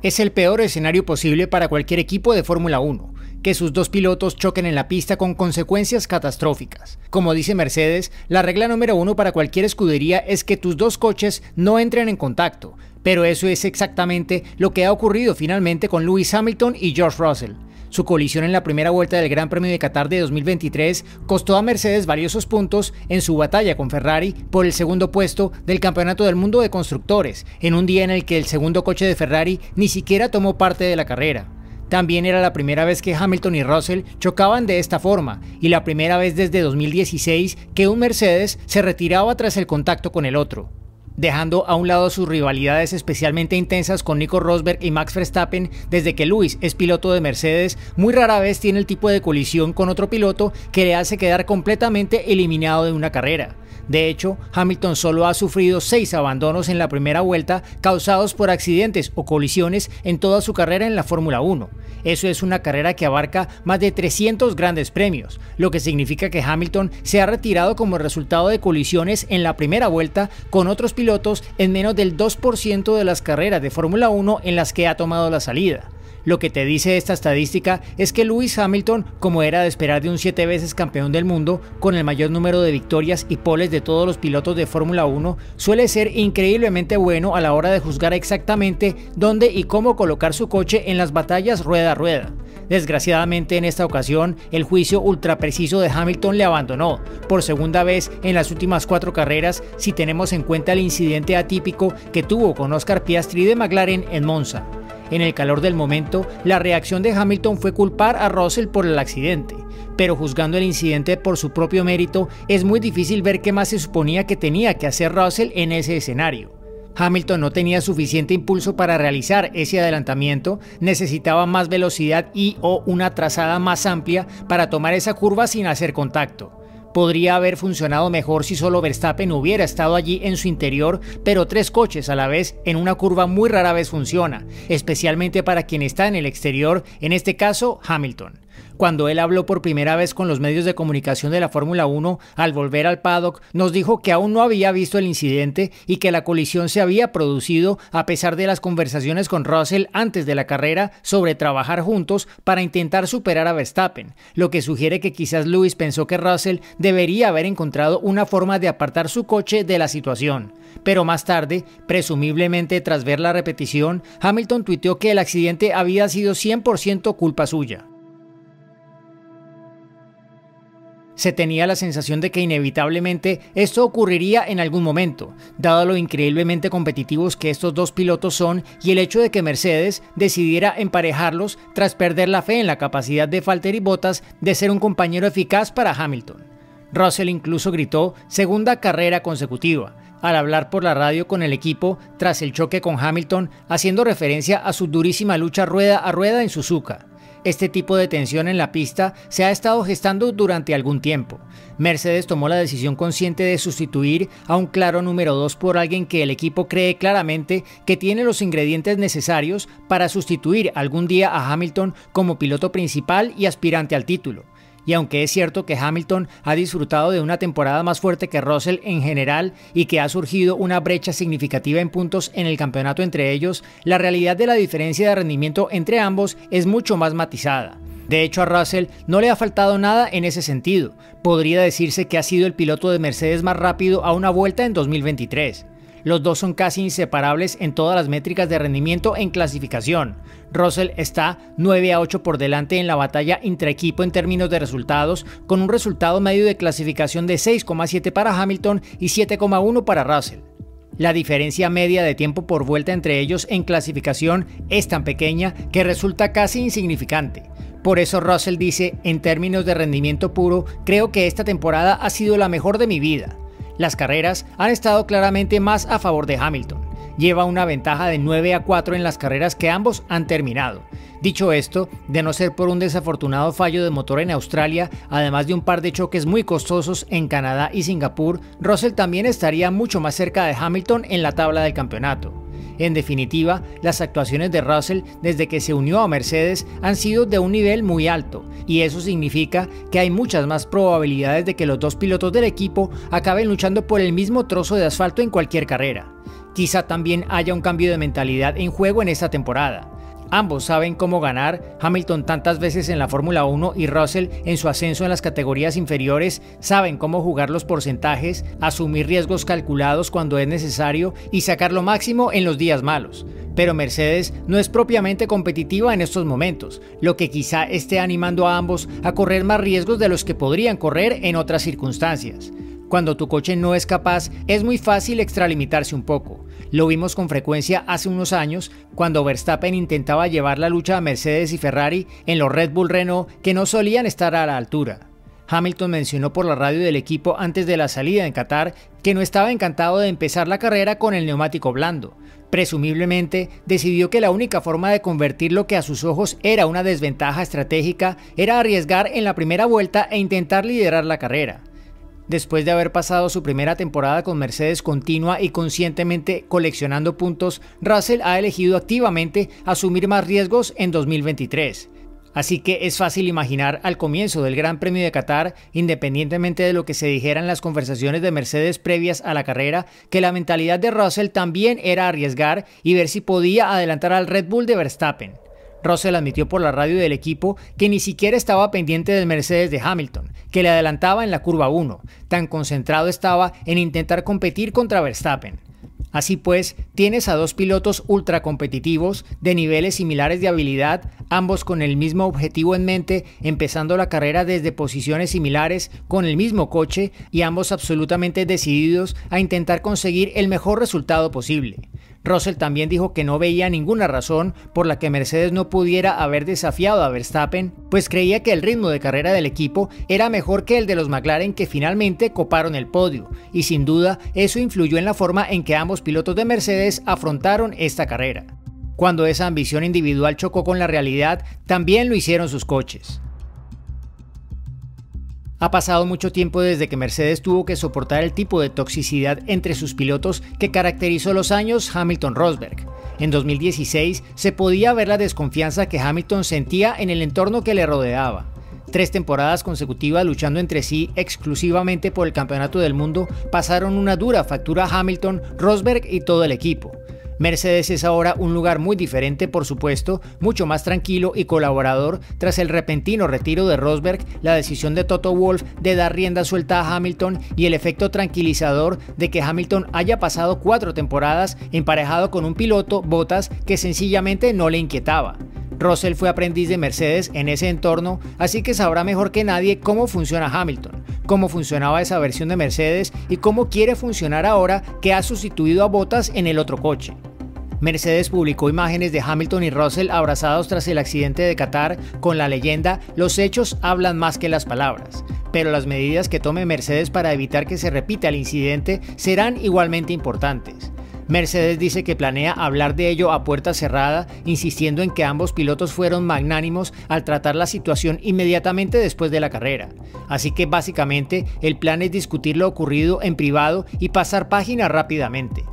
Es el peor escenario posible para cualquier equipo de Fórmula 1, que sus dos pilotos choquen en la pista con consecuencias catastróficas. Como dice Mercedes, la regla número 1 para cualquier escudería es que tus dos coches no entren en contacto, pero eso es exactamente lo que ha ocurrido finalmente con Lewis Hamilton y George Russell. Su colisión en la primera vuelta del Gran Premio de Qatar de 2023 costó a Mercedes valiosos puntos en su batalla con Ferrari por el segundo puesto del Campeonato del Mundo de Constructores, en un día en el que el segundo coche de Ferrari ni siquiera tomó parte de la carrera. También era la primera vez que Hamilton y Russell chocaban de esta forma, y la primera vez desde 2016 que un Mercedes se retiraba tras el contacto con el otro. Dejando a un lado sus rivalidades especialmente intensas con Nico Rosberg y Max Verstappen, desde que Lewis es piloto de Mercedes, muy rara vez tiene el tipo de colisión con otro piloto que le hace quedar completamente eliminado de una carrera. De hecho, Hamilton solo ha sufrido 6 abandonos en la primera vuelta causados por accidentes o colisiones en toda su carrera en la Fórmula 1. Eso es una carrera que abarca más de 300 grandes premios, lo que significa que Hamilton se ha retirado como resultado de colisiones en la primera vuelta con otros pilotos en menos del 2% de las carreras de Fórmula 1 en las que ha tomado la salida. Lo que te dice esta estadística es que Lewis Hamilton, como era de esperar de un 7 veces campeón del mundo, con el mayor número de victorias y poles de todos los pilotos de Fórmula 1, suele ser increíblemente bueno a la hora de juzgar exactamente dónde y cómo colocar su coche en las batallas rueda a rueda. Desgraciadamente en esta ocasión, el juicio ultra preciso de Hamilton le abandonó, por segunda vez en las últimas 4 carreras, si tenemos en cuenta el incidente atípico que tuvo con Oscar Piastri de McLaren en Monza. En el calor del momento, la reacción de Hamilton fue culpar a Russell por el accidente, pero juzgando el incidente por su propio mérito, es muy difícil ver qué más se suponía que tenía que hacer Russell en ese escenario. Hamilton no tenía suficiente impulso para realizar ese adelantamiento, necesitaba más velocidad o una trazada más amplia para tomar esa curva sin hacer contacto. Podría haber funcionado mejor si solo Verstappen hubiera estado allí en su interior, pero 3 coches a la vez en una curva muy rara vez funciona, especialmente para quien está en el exterior, en este caso Hamilton. Cuando él habló por primera vez con los medios de comunicación de la Fórmula 1, al volver al paddock, nos dijo que aún no había visto el incidente y que la colisión se había producido a pesar de las conversaciones con Russell antes de la carrera sobre trabajar juntos para intentar superar a Verstappen, lo que sugiere que quizás Lewis pensó que Russell debería haber encontrado una forma de apartar su coche de la situación. Pero más tarde, presumiblemente tras ver la repetición, Hamilton tuiteó que el accidente había sido 100% culpa suya. Se tenía la sensación de que inevitablemente esto ocurriría en algún momento, dado lo increíblemente competitivos que estos dos pilotos son y el hecho de que Mercedes decidiera emparejarlos tras perder la fe en la capacidad de Valtteri Bottas de ser un compañero eficaz para Hamilton. Russell incluso gritó "segunda carrera consecutiva" al hablar por la radio con el equipo tras el choque con Hamilton, haciendo referencia a su durísima lucha rueda a rueda en Suzuka. Este tipo de tensión en la pista se ha estado gestando durante algún tiempo. Mercedes tomó la decisión consciente de sustituir a un claro número 2 por alguien que el equipo cree claramente que tiene los ingredientes necesarios para sustituir algún día a Hamilton como piloto principal y aspirante al título. Y aunque es cierto que Hamilton ha disfrutado de una temporada más fuerte que Russell en general y que ha surgido una brecha significativa en puntos en el campeonato entre ellos, la realidad de la diferencia de rendimiento entre ambos es mucho más matizada. De hecho, a Russell no le ha faltado nada en ese sentido. Podría decirse que ha sido el piloto de Mercedes más rápido a una vuelta en 2023. Los dos son casi inseparables en todas las métricas de rendimiento en clasificación. Russell está 9-8 por delante en la batalla intraequipo en términos de resultados, con un resultado medio de clasificación de 6,7 para Hamilton y 7,1 para Russell. La diferencia media de tiempo por vuelta entre ellos en clasificación es tan pequeña que resulta casi insignificante. Por eso Russell dice, en términos de rendimiento puro, creo que esta temporada ha sido la mejor de mi vida. Las carreras han estado claramente más a favor de Hamilton. Lleva una ventaja de 9-4 en las carreras que ambos han terminado. Dicho esto, de no ser por un desafortunado fallo de motor en Australia, además de un par de choques muy costosos en Canadá y Singapur, Russell también estaría mucho más cerca de Hamilton en la tabla del campeonato. En definitiva, las actuaciones de Russell desde que se unió a Mercedes han sido de un nivel muy alto, y eso significa que hay muchas más probabilidades de que los dos pilotos del equipo acaben luchando por el mismo trozo de asfalto en cualquier carrera. Quizá también haya un cambio de mentalidad en juego en esta temporada. Ambos saben cómo ganar, Hamilton tantas veces en la Fórmula 1 y Russell en su ascenso en las categorías inferiores saben cómo jugar los porcentajes, asumir riesgos calculados cuando es necesario y sacar lo máximo en los días malos. Pero Mercedes no es propiamente competitiva en estos momentos, lo que quizá esté animando a ambos a correr más riesgos de los que podrían correr en otras circunstancias. Cuando tu coche no es capaz, es muy fácil extralimitarse un poco. Lo vimos con frecuencia hace unos años, cuando Verstappen intentaba llevar la lucha a Mercedes y Ferrari en los Red Bull Renault que no solían estar a la altura. Hamilton mencionó por la radio del equipo antes de la salida en Qatar que no estaba encantado de empezar la carrera con el neumático blando. Presumiblemente, decidió que la única forma de convertir lo que a sus ojos era una desventaja estratégica era arriesgar en la primera vuelta e intentar liderar la carrera. Después de haber pasado su primera temporada con Mercedes continua y conscientemente coleccionando puntos, Russell ha elegido activamente asumir más riesgos en 2023. Así que es fácil imaginar al comienzo del Gran Premio de Qatar, independientemente de lo que se dijera en las conversaciones de Mercedes previas a la carrera, que la mentalidad de Russell también era arriesgar y ver si podía adelantar al Red Bull de Verstappen. Russell admitió por la radio del equipo que ni siquiera estaba pendiente del Mercedes de Hamilton, que le adelantaba en la curva 1, tan concentrado estaba en intentar competir contra Verstappen. Así pues, tienes a dos pilotos ultra competitivos, de niveles similares de habilidad, ambos con el mismo objetivo en mente, empezando la carrera desde posiciones similares, con el mismo coche y ambos absolutamente decididos a intentar conseguir el mejor resultado posible. Russell también dijo que no veía ninguna razón por la que Mercedes no pudiera haber desafiado a Verstappen, pues creía que el ritmo de carrera del equipo era mejor que el de los McLaren que finalmente coparon el podio, y sin duda eso influyó en la forma en que ambos pilotos de Mercedes afrontaron esta carrera. Cuando esa ambición individual chocó con la realidad, también lo hicieron sus coches. Ha pasado mucho tiempo desde que Mercedes tuvo que soportar el tipo de toxicidad entre sus pilotos que caracterizó los años Hamilton-Rosberg. En 2016 se podía ver la desconfianza que Hamilton sentía en el entorno que le rodeaba. 3 temporadas consecutivas luchando entre sí exclusivamente por el campeonato del mundo pasaron una dura factura a Hamilton, Rosberg y todo el equipo. Mercedes es ahora un lugar muy diferente, por supuesto, mucho más tranquilo y colaborador tras el repentino retiro de Rosberg, la decisión de Toto Wolff de dar rienda suelta a Hamilton y el efecto tranquilizador de que Hamilton haya pasado 4 temporadas emparejado con un piloto, Bottas, que sencillamente no le inquietaba. Russell fue aprendiz de Mercedes en ese entorno, así que sabrá mejor que nadie cómo funciona Hamilton, cómo funcionaba esa versión de Mercedes y cómo quiere funcionar ahora que ha sustituido a Bottas en el otro coche. Mercedes publicó imágenes de Hamilton y Russell abrazados tras el accidente de Qatar con la leyenda "Los hechos hablan más que las palabras", pero las medidas que tome Mercedes para evitar que se repita el incidente serán igualmente importantes. Mercedes dice que planea hablar de ello a puerta cerrada, insistiendo en que ambos pilotos fueron magnánimos al tratar la situación inmediatamente después de la carrera. Así que básicamente el plan es discutir lo ocurrido en privado y pasar página rápidamente.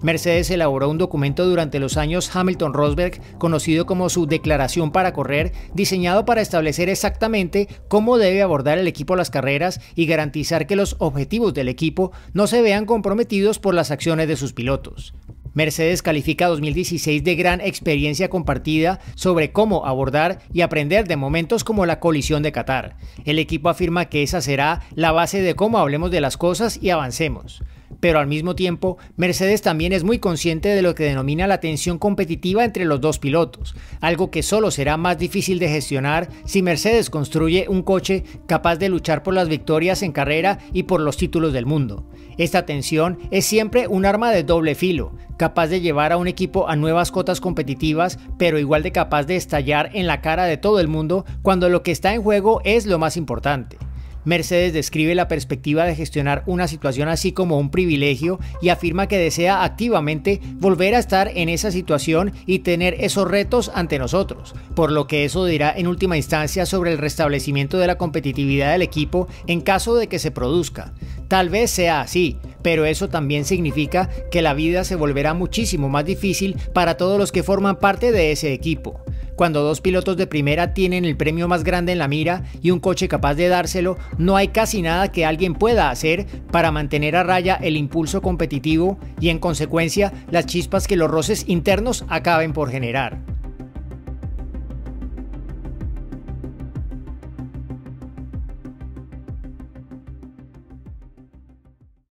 Mercedes elaboró un documento durante los años Hamilton-Rosberg, conocido como su Declaración para Correr, diseñado para establecer exactamente cómo debe abordar el equipo las carreras y garantizar que los objetivos del equipo no se vean comprometidos por las acciones de sus pilotos. Mercedes califica 2016 de gran experiencia compartida sobre cómo abordar y aprender de momentos como la colisión de Qatar. El equipo afirma que esa será la base de cómo hablemos de las cosas y avancemos. Pero al mismo tiempo, Mercedes también es muy consciente de lo que denomina la tensión competitiva entre los dos pilotos, algo que solo será más difícil de gestionar si Mercedes construye un coche capaz de luchar por las victorias en carrera y por los títulos del mundo. Esta tensión es siempre un arma de doble filo, capaz de llevar a un equipo a nuevas cotas competitivas, pero igual de capaz de estallar en la cara de todo el mundo cuando lo que está en juego es lo más importante. Mercedes describe la perspectiva de gestionar una situación así como un privilegio y afirma que desea activamente volver a estar en esa situación y tener esos retos ante nosotros, por lo que eso dirá en última instancia sobre el restablecimiento de la competitividad del equipo en caso de que se produzca. Tal vez sea así, pero eso también significa que la vida se volverá muchísimo más difícil para todos los que forman parte de ese equipo. Cuando dos pilotos de primera tienen el premio más grande en la mira y un coche capaz de dárselo, no hay casi nada que alguien pueda hacer para mantener a raya el impulso competitivo y, en consecuencia, las chispas que los roces internos acaben por generar.